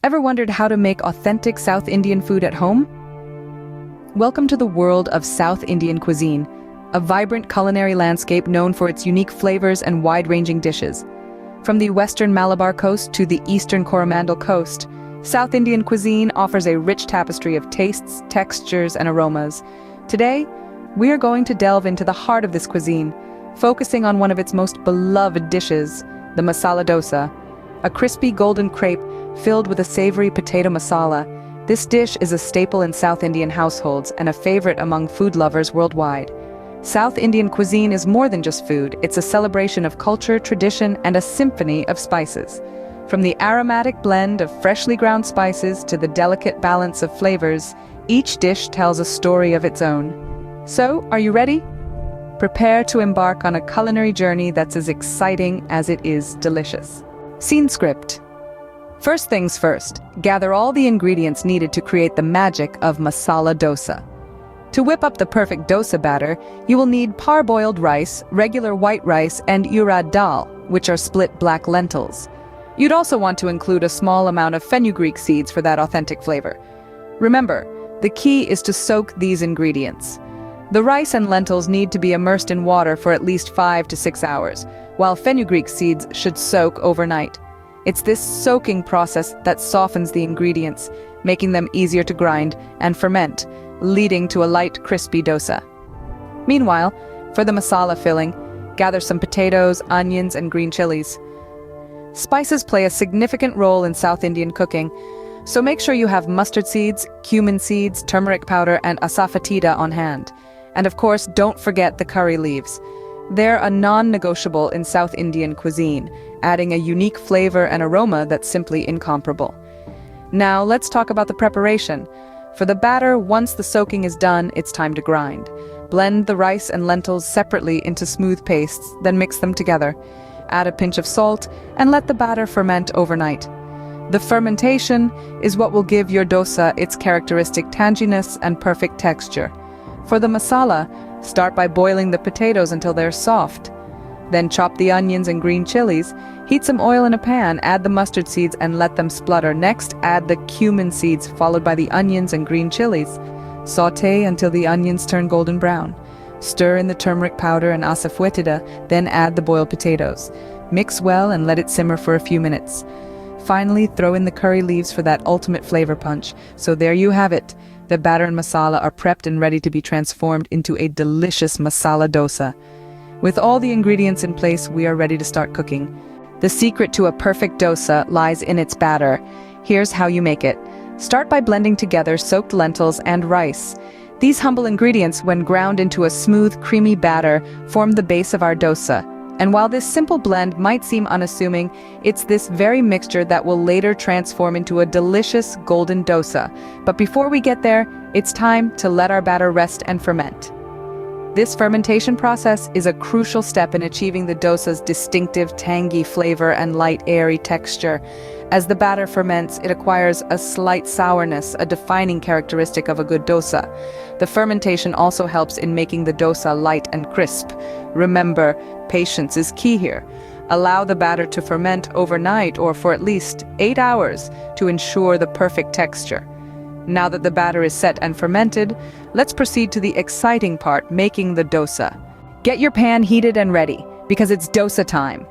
Ever wondered how to make authentic South Indian food at home? Welcome to the world of South Indian cuisine, a vibrant culinary landscape known for its unique flavors and wide-ranging dishes. From the western Malabar coast to the eastern Coromandel coast, South Indian cuisine offers a rich tapestry of tastes, textures, and aromas. Today, we are going to delve into the heart of this cuisine, focusing on one of its most beloved dishes, the masala dosa, a crispy golden crepe filled with a savory potato masala. This dish is a staple in South Indian households and a favorite among food lovers worldwide. South Indian cuisine is more than just food, it's a celebration of culture, tradition, and a symphony of spices. From the aromatic blend of freshly ground spices to the delicate balance of flavors, each dish tells a story of its own. So, are you ready? Prepare to embark on a culinary journey that's as exciting as it is delicious. Scene script. First things first, gather all the ingredients needed to create the magic of masala dosa. To whip up the perfect dosa batter, you will need parboiled rice, regular white rice, and urad dal, which are split black lentils. You'd also want to include a small amount of fenugreek seeds for that authentic flavor. Remember, the key is to soak these ingredients. The rice and lentils need to be immersed in water for at least 5 to 6 hours, while fenugreek seeds should soak overnight. It's this soaking process that softens the ingredients, making them easier to grind and ferment, leading to a light, crispy dosa. Meanwhile, for the masala filling, gather some potatoes, onions, and green chilies. Spices play a significant role in South Indian cooking, so make sure you have mustard seeds, cumin seeds, turmeric powder, and asafoetida on hand. And of course, don't forget the curry leaves. They're a non-negotiable in South Indian cuisine, adding a unique flavor and aroma that's simply incomparable. Now, let's talk about the preparation. For the batter, once the soaking is done, it's time to grind. Blend the rice and lentils separately into smooth pastes, then mix them together. Add a pinch of salt, and let the batter ferment overnight. The fermentation is what will give your dosa its characteristic tanginess and perfect texture. For the masala, start by boiling the potatoes until they're soft. Then chop the onions and green chilies. Heat some oil in a pan, add the mustard seeds and let them splutter. Next, add the cumin seeds, followed by the onions and green chilies. Sauté until the onions turn golden brown. Stir in the turmeric powder and asafoetida, then add the boiled potatoes. Mix well and let it simmer for a few minutes. Finally, throw in the curry leaves for that ultimate flavor punch. So there you have it. The batter and masala are prepped and ready to be transformed into a delicious masala dosa. With all the ingredients in place, we are ready to start cooking. The secret to a perfect dosa lies in its batter. Here's how you make it. Start by blending together soaked lentils and rice. These humble ingredients, when ground into a smooth, creamy batter, form the base of our dosa. And while this simple blend might seem unassuming, it's this very mixture that will later transform into a delicious golden dosa. But before we get there, it's time to let our batter rest and ferment. This fermentation process is a crucial step in achieving the dosa's distinctive tangy flavor and light, airy texture. As the batter ferments, it acquires a slight sourness, a defining characteristic of a good dosa. The fermentation also helps in making the dosa light and crisp. Remember, patience is key here. Allow the batter to ferment overnight or for at least 8 hours to ensure the perfect texture. Now that the batter is set and fermented, let's proceed to the exciting part, making the dosa. Get your pan heated and ready, because it's dosa time.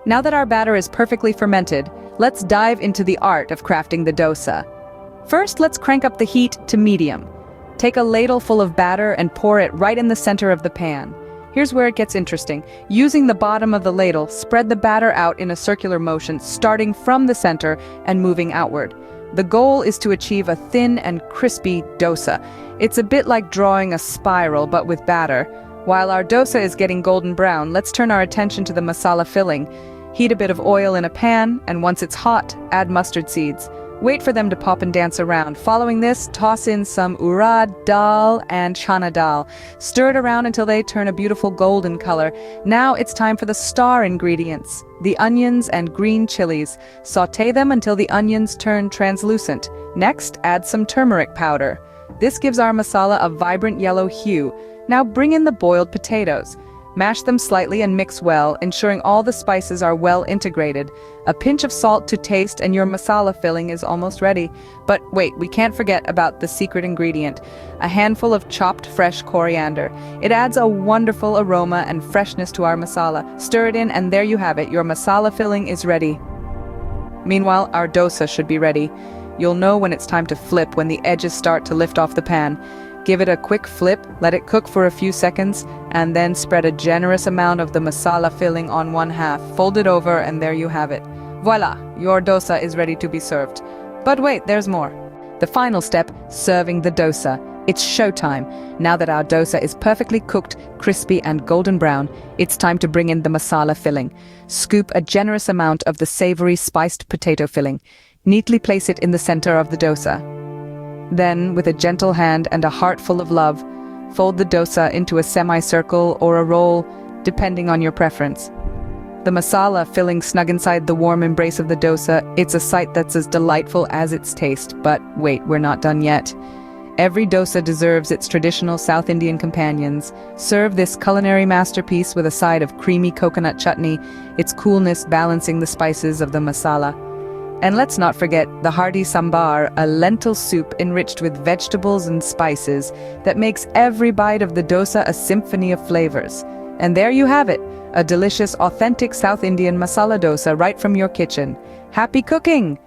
Now that our batter is perfectly fermented, let's dive into the art of crafting the dosa. First, let's crank up the heat to medium. Take a ladle full of batter and pour it right in the center of the pan. Here's where it gets interesting. Using the bottom of the ladle, spread the batter out in a circular motion, starting from the center and moving outward. The goal is to achieve a thin and crispy dosa. It's a bit like drawing a spiral, but with batter. While our dosa is getting golden brown, let's turn our attention to the masala filling. Heat a bit of oil in a pan, and once it's hot, add mustard seeds. Wait for them to pop and dance around. Following this, toss in some urad dal and chana dal. Stir it around until they turn a beautiful golden color. Now it's time for the star ingredients, the onions and green chilies. Sauté them until the onions turn translucent. Next, add some turmeric powder. This gives our masala a vibrant yellow hue. Now bring in the boiled potatoes. Mash them slightly and mix well, ensuring all the spices are well integrated. A pinch of salt to taste and your masala filling is almost ready. But wait, we can't forget about the secret ingredient, a handful of chopped fresh coriander. It adds a wonderful aroma and freshness to our masala. Stir it in and there you have it, your masala filling is ready. Meanwhile, our dosa should be ready. You'll know when it's time to flip when the edges start to lift off the pan. Give it a quick flip, let it cook for a few seconds, and then spread a generous amount of the masala filling on one half. Fold it over and there you have it. Voila, your dosa is ready to be served. But wait, there's more. The final step, serving the dosa. It's showtime. Now that our dosa is perfectly cooked, crispy and golden brown, it's time to bring in the masala filling. Scoop a generous amount of the savory spiced potato filling. Neatly place it in the center of the dosa. Then, with a gentle hand and a heart full of love, fold the dosa into a semicircle or a roll, depending on your preference. The masala filling snug inside the warm embrace of the dosa, it's a sight that's as delightful as its taste. But wait, we're not done yet. Every dosa deserves its traditional South Indian companions. Serve this culinary masterpiece with a side of creamy coconut chutney, its coolness balancing the spices of the masala. And let's not forget the hearty sambar, a lentil soup enriched with vegetables and spices that makes every bite of the dosa a symphony of flavors. And there you have it, a delicious, authentic South Indian masala dosa right from your kitchen. Happy cooking!